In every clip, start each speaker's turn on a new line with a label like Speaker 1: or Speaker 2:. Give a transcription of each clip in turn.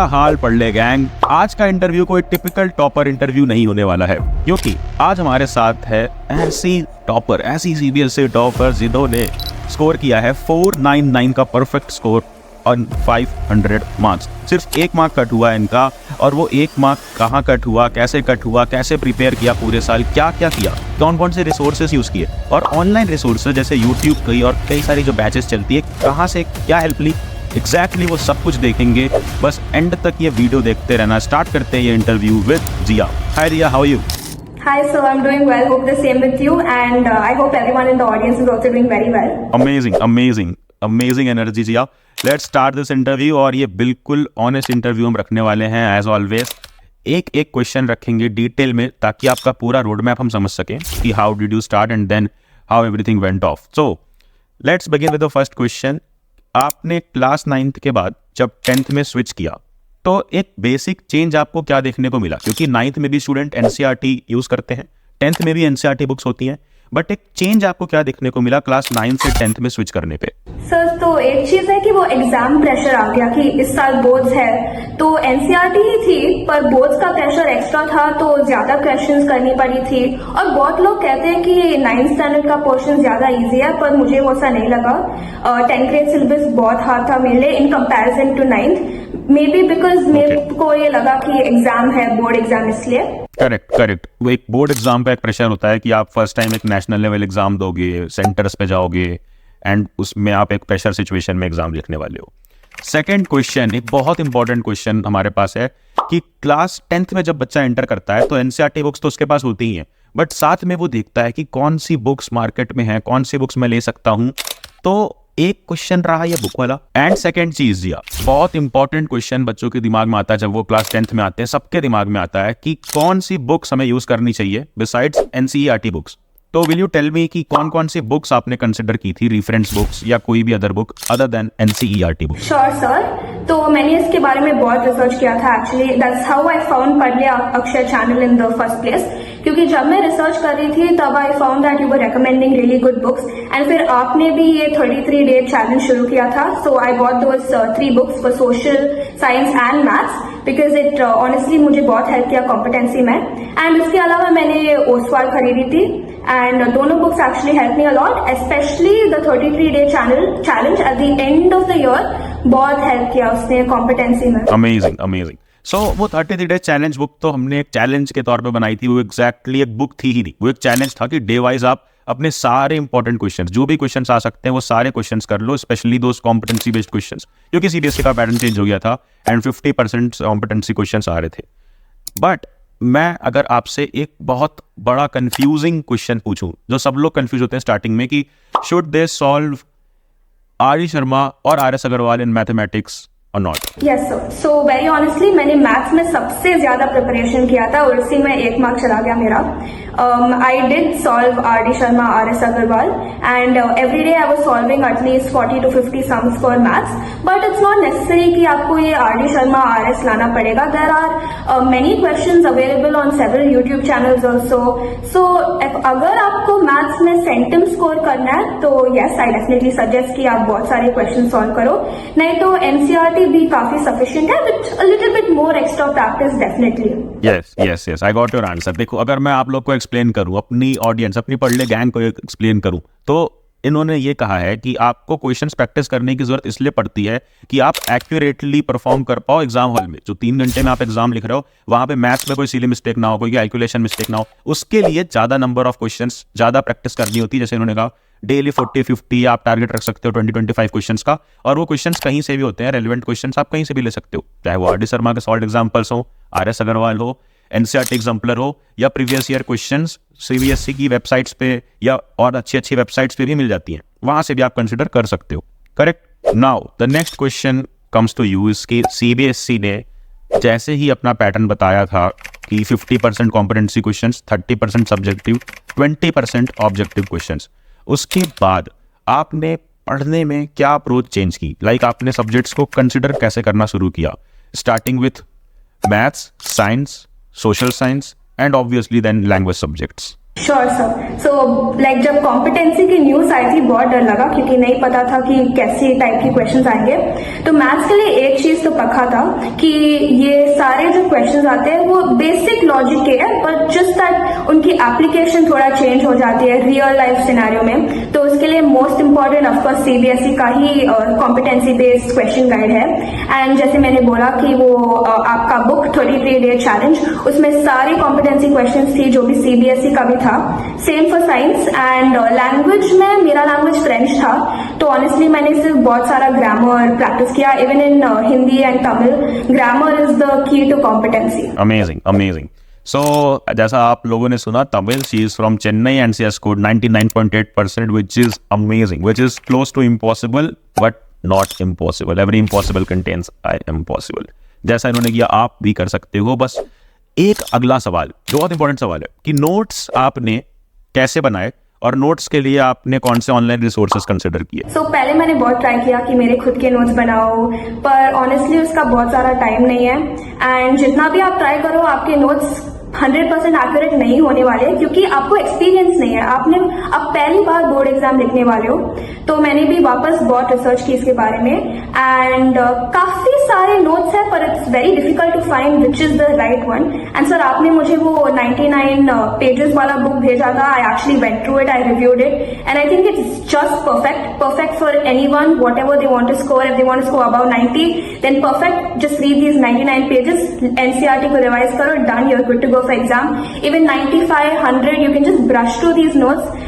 Speaker 1: क्या हाल पढ़ ले गैंग। आज का इंटरव्यू कोई टिपिकल टॉपर इंटरव्यू नहीं होने वाला है, क्योंकि आज हमारे साथ है ऐसी सीबीएसई टॉपर जिन्होंने स्कोर किया है 499 का परफेक्ट स्कोर ऑन 500 मार्क्स। सिर्फ 1 मार्क कट हुआ है इनका, और वो 1 मार्क कहाँ कट हुआ, कैसे प्रिपेयर किया पूरे साल, क्या किया, कौन से रिसोर्सेज यूज़ किए, और ऑनलाइन रिसोर्सेज जैसे यूट्यूब की और कई सारी जो बैचेस चलती है कहाँ से क्या हेल्प ली, एग्जैक्टली वो सब कुछ देखेंगे। बस एंड तक ये वीडियो देखते रहना। स्टार्ट करते हैं ये interview with Jiya. Hi Riya, how are you?
Speaker 2: Hi, so I'm doing well. Hope the same with you, and I hope everyone in the audience is also doing very well.
Speaker 1: Amazing energy Jiya. Let's start this interview, और ये बिल्कुल honest interview हम रखने वाले हैं as always. एक question रखेंगे detail में, ताकि आपका पूरा रोड मैप हम समझ सकें कि how did you start and then how everything went off. So let's begin with the first question. आपने क्लास 9th के बाद जब 10th में स्विच किया, तो एक बेसिक चेंज आपको क्या देखने को मिला? क्योंकि 9th में भी स्टूडेंट एनसीईआरटी यूज करते हैं, 10th में भी एनसीईआरटी बुक्स होती हैं, बट एक चेंज आपको क्या देखने को मिला क्लास 9 से 10th में स्विच करने पे?
Speaker 2: सर, तो एक चीज है कि वो एग्जाम प्रेशर आ गया कि इस साल बोर्ड्स है, तो एनसीईआरटी ही थी पर बोर्ड्स का प्रेशर एक्स्ट्रा था, तो ज्यादा क्वेश्चंस करनी पड़ी थी। और बहुत लोग कहते हैं कि 9th स्टैंडर्ड का पोर्शन ज्यादा इजी है, पर मुझे वो ऐसा नहीं लगा। 10th ग्रेड सिलेबस बहुत हार्ड था मेरे लिए in comparison to 9th, maybe because मेरे को ये लगा कि एग्जाम है, बोर्ड एग्जाम, इसलिए।
Speaker 1: करेक्ट। वो एक बोर्ड एग्जाम पे एक प्रेशर होता है कि आप फर्स्ट टाइम एक नेशनल लेवल एग्जाम दोगे, सेंटर्स पे जाओगे, एंड उसमें आप एक प्रेशर सिचुएशन में एग्जाम लिखने वाले हो। सेकंड क्वेश्चन, एक बहुत इंपॉर्टेंट क्वेश्चन हमारे पास है कि क्लास 10th में जब बच्चा एंटर करता है तो एनसीईआरटी बुक्स तो उसके पास होती ही हैं, बट साथ में वो देखता है कि कौन सी बुक्स मार्केट में है, कौन सी बुक्स मैं ले सकता हूँ। तो एक क्वेश्चन रहा ये बुक वाला। एंड सेकंड चीज दिया, बहुत इंपॉर्टेंट क्वेश्चन बच्चों के दिमाग में आता है जब वो क्लास 10th में आते हैं, सबके दिमाग में आता है कि कौन सी बुक्स हमें यूज करनी चाहिए बिसाइड्स एनसीईआरटी बुक्स। तो विल यू टेल मी कि कौन सी बुक्स आपने कंसिडर की थी, रेफरेंस बुक्स या कोई भी other book other than NCERT book?
Speaker 2: Sure sir, तो मैंने इसके बारे में बहुत रिसर्च किया था। Actually that's how I found पढ़ लिया अक्षर channel in the first place, क्योंकि जब मैं रिसर्च कर रही थी तब I found that you were recommending really good books, and फिर आपने भी ये 33 डे चैलेंज शुरू किया था। So I bought those 3 books for social science and maths, because it honestly मुझे बहुत हेल्प किया कॉम्पिटेंसी में। एंड इसके अलावा मैंने ओसवाल खरीदी थी, एंड दोनों books actually help me a lot, specially the 33 day challenge at the end of the year बहुत हेल्प किया उसने कॉम्पिटेंसी में।
Speaker 1: अमेजिंग। सो वो 33 डे चैलेंज बुक तो हमने एक चैलेंज के तौर पे बनाई थी, वो एग्जैक्टली एक बुक थी ही नहीं, वो एक चैलेंज था कि डे वाइज आप अपने सारे इंपॉर्टेंट क्वेश्चंस, जो भी क्वेश्चंस आ सकते हैं वो सारे क्वेश्चंस कर लो, स्पेशली दोस कॉम्पिटेंसी बेस्ड क्वेश्चंस, क्योंकि सीबीएसई का पैटर्न चेंज हो गया था एंड 50% कॉम्पिटेंसी क्वेश्चंस आ रहे थे। बट मैं अगर आपसे एक बहुत बड़ा कंफ्यूजिंग क्वेश्चन पूछूं, जो सब लोग कंफ्यूज होते हैं स्टार्टिंग में, कि should they solve R Sharma और RS अग्रवाल इन मैथमेटिक्स और not?
Speaker 2: Yes sir, so very honestly मैंने मैथ्स में सबसे ज्यादा प्रिपरेशन किया था और उसी में 1 मार्क चला गया मेरा। I did solve RD Sharma, RS Agarwal, and every day I was solving at least 40 to 50 sums for maths, but it's not necessary कि आपको ये RD शर्मा, RS लाना पड़ेगा। There are many questions available on several YouTube channels also. So अगर आपको maths में centum score करना है तो यस, आई डेफिनेटली सजेस्ट कि आप बहुत सारे क्वेश्चन सॉल्व करो, नहीं तो एनसीईआरटी भी काफी सफिशिएंट है, but a little bit more extra practice definitely.
Speaker 1: Yes, I got your answer. देखो, अगर मैं आप लोग को एक्सप्लेन करूं, अपनी ऑडियंस, अपनी पढ़ले गैंग को एक्सप्लेन करूं, तो इन्होंने ये कहा है कि आपको क्वेश्चंस प्रैक्टिस करने की जरूरत इसलिए पड़ती है कि आप एक्यूरेटली परफॉर्म कर पाओ एग्जाम हॉल में। जो 3 घंटे में आप एग्जाम लिख रहे हो, वहां पे मैथ्स में कोई सिली मिस्टेक ना हो, कोई कैलकुलेशन मिस्टेक ना हो, उसके लिए ज्यादा नंबर ऑफ क्वेश्चंस, ज्यादा प्रैक्टिस करनी होती है। जैसे इन्होंने कहा डेली 40-50 आप टारगेट रख सकते हो 20-25 क्वेश्चंस का, और वो क्वेश्चंस कहीं से भी होते हैं, रेलिवेंट क्वेश्चंस आप कहीं से भी ले सकते हो, चाहे वो RD शर्मा के सॉल्व एग्जाम्पल्स हो, RS अग्रवाल हो, एनसीईआरटी एग्जाम्पलर हो, या प्रीवियस ईयर क्वेश्चंस सीबीएसई की वेबसाइट्स पे या और अच्छी वेबसाइट्स पे भी मिल जाती हैं, वहां से भी आप कंसिडर कर सकते हो। Correct. Now the next question comes to you. इसकी सीबीएसई ने जैसे ही अपना पैटर्न बताया था कि 50% competency questions, 30% subjective, 20% objective questions, उसके बाद आपने पढ़ने में क्या अप्रोच चेंज की? लाइक आपने सब्जेक्ट्स को कंसिडर कैसे करना शुरू किया, starting with maths, science, social science and obviously then language subjects?
Speaker 2: Sure sir. So like जब कॉम्पिटेंसी की न्यूज आई थी बहुत डर लगा क्योंकि नहीं पता था कि कैसे टाइप के क्वेश्चंस आएंगे। तो मैथ्स के लिए एक चीज तो पक्का था कि ये सारे जो क्वेश्चंस आते हैं वो बेसिक लॉजिक के हैं, बट जस्ट दैट उनकी एप्लीकेशन थोड़ा चेंज हो जाती है रियल लाइफ सिनेरियो में। तो उसके लिए मोस्ट इंपॉर्टेंट ऑफकोर्स सीबीएसई का ही कॉम्पिटेंसी बेस्ड क्वेश्चन गाइड है। एंड जैसे मैंने बोला कि वो आपका बुक 33 डे चैलेंज, उसमें सारी कॉम्पिटेंसी क्वेश्चंस थी जो भी सीबीएसई का भी था। Same for science. And language में मेरा लैंग्वेज फ्रेंच था, तो ऑनेस्टली मैंने सिर्फ बहुत सारा ग्रामर प्रैक्टिस किया। Even in Hindi and Tamil, grammar is the key to competency.
Speaker 1: Amazing amazing. So जैसा आप लोगों ने सुना, Tamil, she is from Chennai and she has scored 99.8%, which is amazing, which is close to impossible but not impossible. Every impossible contains I am possible. जैसा इन्होंने किया आप भी कर सकते हो। बस एक अगला सवाल जो बहुत इंपॉर्टेंट सवाल है कि नोट्स आपने कैसे बनाए और नोट्स के लिए आपने कौन से ऑनलाइन रिसोर्सेज कंसिडर किए?
Speaker 2: सो पहले मैंने बहुत ट्राई किया कि मेरे खुद के नोट्स बनाओ, पर ऑनेस्टली उसका बहुत सारा टाइम नहीं है। एंड जितना भी आप ट्राई करो आपके नोट्स 100% एक्यूरेट नहीं होने वाले क्योंकि आपको एक्सपीरियंस नहीं है। आप पहली बार बोर्ड एग्जाम लिखने वाले हो। तो मैंने भी वापस बहुत रिसर्च की इसके बारे में एंड काफी सारे नोट्स है, पर it's very difficult to find which is the right one. And sir आपने मुझे वो 99 पेजेस वाला बुक भेजा था। I actually went through it, I reviewed it and I think it's just perfect for anyone, whatever they want to score. If they want to score above 90, then perfect. Just read these 99 pages, NCERT को revise करो, done, you're good to go for exam. Even 95, 100, you can just brush through these notes.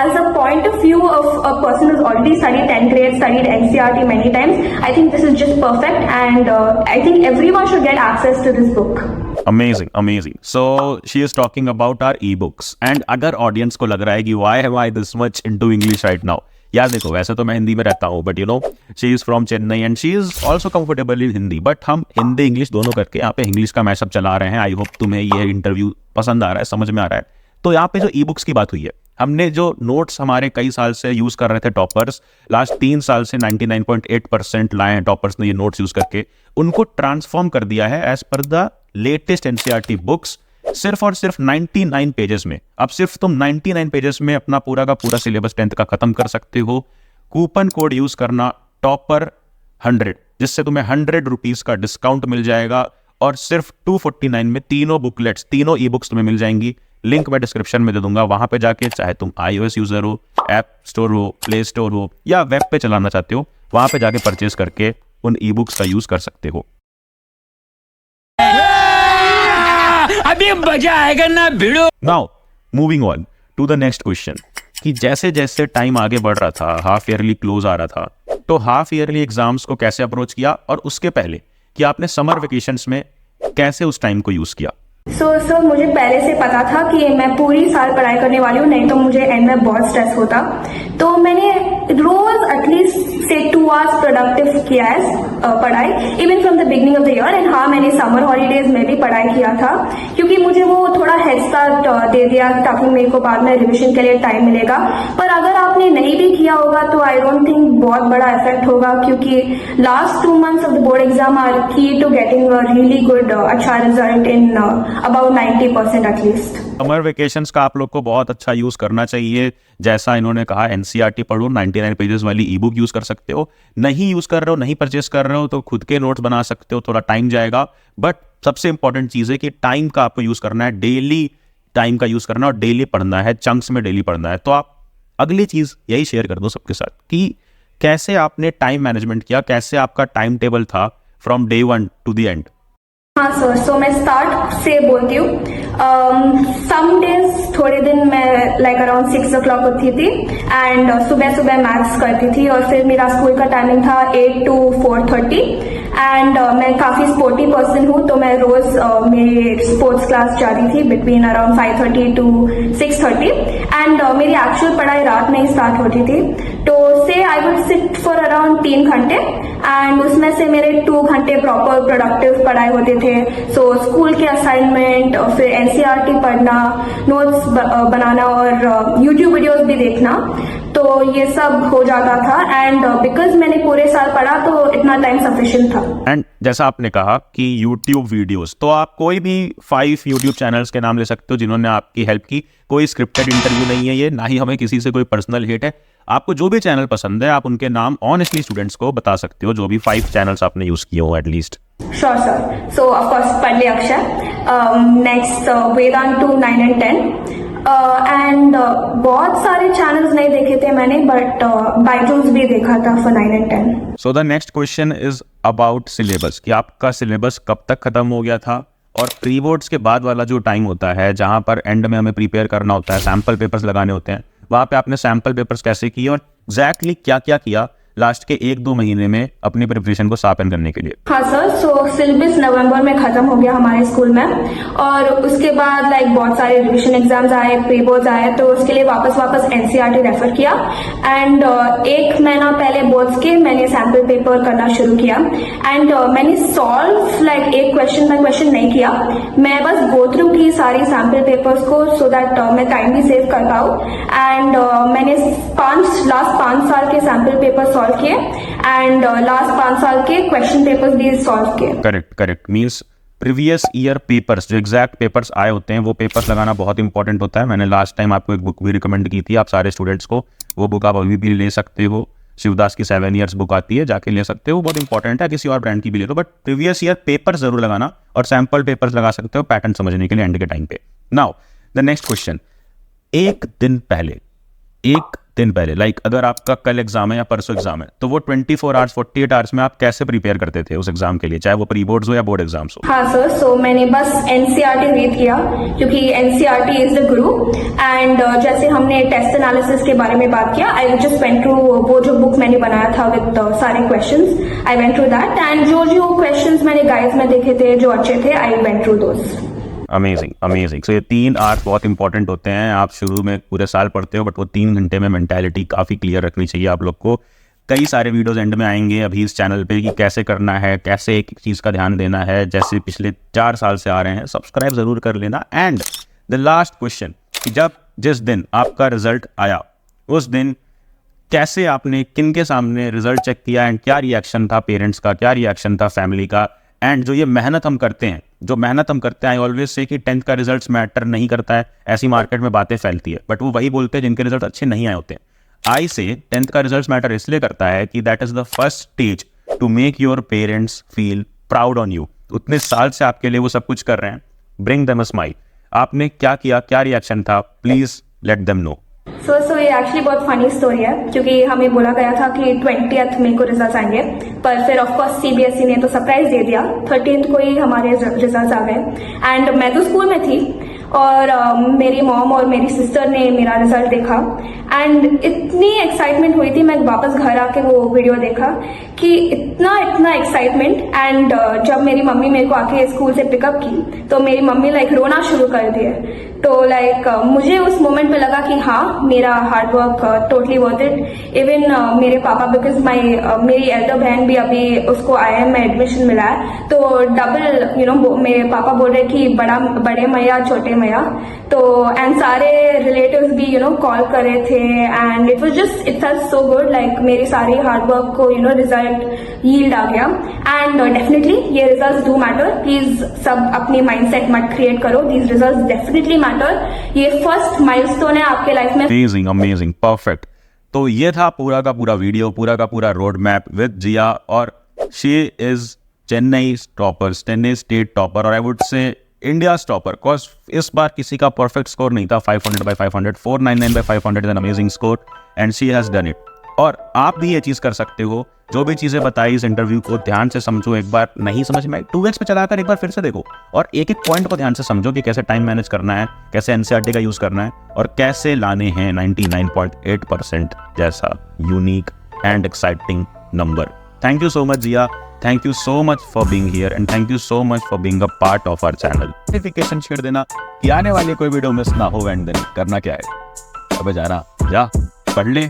Speaker 2: As a point of view of a person who's already studied 10th grade, studied NCERT many times, I think this is just perfect, and I think everyone should get access to this book.
Speaker 1: Amazing, amazing. So she is talking about our ebooks. And अगर audience को लग रहा है कि why am I this much into English right now? यार देखो, वैसे तो मैं हिंदी में रहता हूँ, but you know she is from Chennai and she is also comfortable in Hindi, but हम हिंदी इंग्लिश दोनों करके यहाँ पे इंग्लिश का मैशअप चला रहे हैं। आई होप तुम्हें ये इंटरव्यू पसंद आ रहा है, समझ में आ रहा है। तो यहाँ पे जो ई बुक्स की बात हुई है, हमने जो नोट्स हमारे कई साल से यूज कर रहे थे टॉपर्स, लास्ट 3 साल से 99.8% लाए हैं टॉपर्स ने ये नोट्स यूज करके, उनको ट्रांसफॉर्म कर दिया है as per the latest NCERT books, सिर्फ और सिर्फ 99 पेजेस में। अब सिर्फ तुम 99 पेजेस में अपना पूरा का पूरा सिलेबस 10th का खत्म कर सकते हो। कूपन कोड यूज करना टॉपर 100, जिससे तुम्हें 100 रुपीज का डिस्काउंट मिल जाएगा और सिर्फ 249 में तीनों बुकलेट्स, तीनों ई बुक्स तुम्हें मिल जाएंगी। लिंक मैं डिस्क्रिप्शन में दे दूंगा, वहां पे जाके चाहे तुम iOS यूजर हो, ऐप स्टोर हो, प्ले स्टोर हो या वेब पे चलाना चाहते हो, वहां पे जाके परचेज करके उन ई बुक्स का यूज कर सकते हो।
Speaker 3: अभी मजा आएगा ना भिड़ो।
Speaker 1: Now moving on to the next question कि जैसे जैसे टाइम आगे बढ़ रहा था, हाफ ईयरली क्लोज आ रहा था, तो हाफ ईयरली एग्जाम्स को कैसे अप्रोच किया और उसके पहले कि आपने समर वेकेशंस में कैसे उस टाइम को यूज किया?
Speaker 2: सर मुझे पहले से पता था कि मैं पूरी साल पढ़ाई करने वाली हूँ, नहीं तो मुझे एंड में बहुत स्ट्रेस होता। तो मैंने रोज एटलीस्ट से 2 आवर्स प्रोडक्टिव किया है पढ़ाई, even from the beginning of the year. And हाँ, मैंने समर हॉलीडेज में भी पढ़ाई किया था क्योंकि मुझे वो थोड़ा हेड स्टार्ट दे दिया ताकि मेरे को बाद में रिविजन के लिए टाइम मिलेगा। पर अगर आपने नहीं भी किया होगा तो आई डोंट थिंक बहुत बड़ा इफेक्ट होगा, क्योंकि last 2 months of the board exam are key to getting a really good अच्छा result in about 90% at least.
Speaker 1: Summer vacations का आप लोग को बहुत अच्छा यूज करना चाहिए। जैसा इन्होंने कहा, एनसीईआरटी पढ़ो, 99 पेजेस वाली ई बुक यूज कर सकते हो। नहीं यूज कर रहे हो, नहीं परचेस कर रहे हो तो खुद के नोट्स बना सकते हो, थोड़ा टाइम जाएगा। बट सबसे इंपॉर्टेंट चीज है कि टाइम का आपको यूज करना है, डेली टाइम का यूज करना और डेली पढ़ना है, चंक्स में डेली पढ़ना है। तो आप अगली चीज यही शेयर कर दो सबके साथ कि कैसे आपने टाइम मैनेजमेंट किया, कैसे आपका टाइम टेबल था from day 1 to the end.
Speaker 2: हाँ सर, सो मैं स्टार्ट से बोलती हूँ। सम डेज थोड़े दिन मैं लाइक अराउंड 6 o'clock उठती थी एंड सुबह सुबह मैथ्स करती थी, और फिर मेरा स्कूल का टाइमिंग था 8 to 4:30 एंड मैं काफी स्पोर्टी पर्सन हूँ, तो मैं रोज मेरी स्पोर्ट्स क्लास जाती थी बिटवीन अराउंड 5:30 to 6:30 एंड मेरी एक्चुअल पढ़ाई रात में ही स्टार्ट होती थी। तो से I would sit for around 3 घंटे एंड उसमें से मेरे 2 घंटे प्रॉपर प्रोडक्टिव पढ़ाई होते थे। सो स्कूल के असाइनमेंट और फिर एनसीईआरटी पढ़ना, नोट्स बनाना और यूट्यूब वीडियोस भी देखना, तो ये सब हो जाता था। एंड बिकॉज मैंने पूरे साल पढ़ा तो इतना टाइम सफिशिएंट था।
Speaker 1: एंड जैसा आपने कहा कि YouTube वीडियोस, तो आप कोई भी 5 YouTube चैनल्स के नाम ले सकते हो जिन्होंने आपकी हेल्प की। कोई स्क्रिप्टेड इंटरव्यू नहीं है ये, ना ही हमें किसी से कोई पर्सनल हेट है। आपको जो भी चैनल पसंद है आप उनके नाम ऑनेस्टली स्टूडेंट्स को बता सकते हो, जो भी 5 चैनल्स आपने यूज किए हो at least.
Speaker 2: Sure, sir. So, of course, Pandey Akshay. Next, Vedantu 9 and 10. And बहुत सारे चैनल्स नहीं देखे थे मैंने, बट बायजूस भी देखा था for 9 and 10.
Speaker 1: So the next question is about syllabus, कि आपका सिलेबस कब तक खत्म हो गया था, और प्री बोर्ड्स के बाद वाला जो टाइम होता है जहाँ पर एंड में हमें प्रिपेयर करना होता है, सैम्पल पेपर्स लगाने होते हैं, वहाँ पे आपने सैम्पल पेपर्स कैसे किए और एग्जैक्टली क्या क्या किया लास्ट के 1-2 महीने में अपनी प्रिपरेशन को शार्पन करने के लिए।
Speaker 2: हाँ सर, सो सिलेबस नवंबर में खत्म हो गया हमारे स्कूल में, और उसके बाद बहुत सारे रिविजन एग्जाम्स आए, प्री बोर्ड्स आए, तो उसके लिए वापस एनसीईआरटी रेफर किया। एंड 1 महीना पहले बोर्ड्स के मैंने सैम्पल पेपर करना शुरू किया। एंड मैंने सॉल्व एक क्वेश्चन बाय क्वेश्चन नहीं किया, मैं बस गो थ्रू की सारी सैम्पल पेपर्स को, सो दैट मैं टाइम भी सेव कर पाऊँ। एंड मैंने लास्ट 5 साल के सैम्पल पेपर सॉल्व किए, एंड लास्ट 5 साल के क्वेश्चन पेपर्स भी सॉल्व किए।
Speaker 1: Correct means previous year papers, जो एग्जैक्ट पेपर्स आए होते हैं वो पेपर्स लगाना बहुत इंपॉर्टेंट होता है। मैंने लास्ट टाइम आपको एक बुक भी रिकमेंड की थी, आप सारे स्टूडेंट्स को, वो बुक आप अभी भी ले सकते हो। शिवदास की 7 years बुक आती है, जाके ले सकते हो, बहुत इंपॉर्टेंट है। किसी और ब्रांड की भी ले लो, बट प्रीवियस ईयर पेपर जरूर लगाना, और सैम्पल पेपर्स लगा सकते हो पैटर्न समझने के लिए एंड के टाइम पे। नाउ द नेक्स्ट क्वेश्चन, एक दिन पहले लाइक अगर आपका कल एग्जाम है या परसों एग्जाम है, तो वो 24 आवर्स 48 आवर्स में आप कैसे प्रिपेयर करते थे उस एग्जाम के लिए, चाहे वो प्री बोर्ड्स हो या बोर्ड एग्जाम्स हो?
Speaker 2: हाँ सर, सो मैंने बस एनसीईआरटी रीड किया, क्योंकि NCERT is the Guru. And जैसे हमने टेस्ट एनालिसिस के बारे में बात किया, आई जस्ट वेंट थ्रू वो जो बुक मैंने बनाया था विद सारे questions, I went through that. And जो क्वेश्चंस मैंने गाइड्स में देखे थे जो अच्छे थे, I went through those.
Speaker 1: Amazing. So ये 3 आवर्स बहुत इंपॉर्टेंट होते हैं। आप शुरू में पूरे साल पढ़ते हो, बट वो 3 घंटे में मेंटालिटी काफ़ी क्लियर रखनी चाहिए आप लोग को। कई सारे वीडियोस एंड में आएंगे अभी इस चैनल पे कि कैसे करना है, कैसे एक चीज़ का ध्यान देना है, जैसे पिछले 4 साल से आ रहे हैं। सब्सक्राइब ज़रूर कर लेना। एंड द लास्ट क्वेश्चन, कि जिस दिन आपका रिजल्ट आया, उस दिन कैसे आपने किन के सामने रिजल्ट चेक किया, एंड क्या रिएक्शन था पेरेंट्स का, क्या रिएक्शन था फैमिली का। एंड जो मेहनत हम करते हैं, आई ऑलवेज से कि 10th का रिजल्ट मैटर नहीं करता है, ऐसी मार्केट में बातें फैलती है, बट वो वही बोलते हैं जिनके रिजल्ट अच्छे नहीं आए होते हैं। आई से 10th का रिजल्ट मैटर इसलिए करता है कि that is the first stage to make your parents feel proud on you. उतने साल से आपके लिए वो सब कुछ कर रहे हैं, ब्रिंग देम अ स्माइल। आपने क्या किया, क्या रिएक्शन था, प्लीज लेट देम नो।
Speaker 2: सो ये एक्चुअली बहुत फनी स्टोरी है, क्योंकि हमें बोला गया था कि 20th मई को रिजल्ट आएंगे, पर फिर ऑफकोर्स सीबीएसई ने तो सरप्राइज दे दिया, 13th को ही हमारे रिजल्ट आ गए। एंड मैं तो स्कूल में थी, और मेरी मॉम और मेरी सिस्टर ने मेरा रिजल्ट देखा, एंड इतनी एक्साइटमेंट हुई थी। मैं वापस घर आके वो वीडियो देखा कि इतना एक्साइटमेंट। एंड जब मेरी मम्मी मेरे को आके स्कूल से पिकअप की, तो मेरी मम्मी रोना शुरू कर दिए। तो मुझे उस मोमेंट पे लगा कि हाँ, मेरा hard work totally worth it. Even मेरे पापा, बिकॉज मेरी एल्डर बहन भी अभी उसको IIM में एडमिशन मिला है, तो डबल मेरे पापा बोल रहे कि बड़े मैया छोटे मैया, तो एंड सारे रिलेटिव्स भी कॉल कर रहे थे। And it felt so good, मेरी सारी हार्ड वर्क को रिजल्ट यील्ड आ गया। एंड डेफिनेटली ये रिजल्ट डू मैटर। प्लीज सब अपनी माइंडसेट मत क्रिएट करो, दीज रिजल्ट डेफिनेटली मैटर। ये फर्स्ट माइलस्टोन है आपके लाइफ में।
Speaker 1: Amazing, perfect. तो ये था पूरा का पूरा वीडियो, पूरा का पूरा रोड मैप विद जिया, और she is Chennai topper, Chennai state topper, और I would say India topper, because इस बार किसी का परफेक्ट स्कोर नहीं था। 500/500, 499/500 is an amazing score, and she has done it. और आप भी ये चीज़ कर सकते हो। जो भी चीज़ें बताई इस इंटरव्यू को ध्यान से समझो, एक बार नहीं समझ में 2x पे चलाकर एक बार फिर से देखो, और एक पॉइंट को ध्यान से समझो कि कैसे टाइम मैनेज करना है, कैसे एनसीईआरटी का यूज़ करना है, और कैसे लाने हैं 99.8% जैसा unique and exciting number. Thank you so much Jiya, thank you so much for being here, and thank you so much for being a part of our channel. Notification share देना कि आने वाली कोई वीडियो मिस ना हो, and then करना क्या है, अब जा पढ़ ले।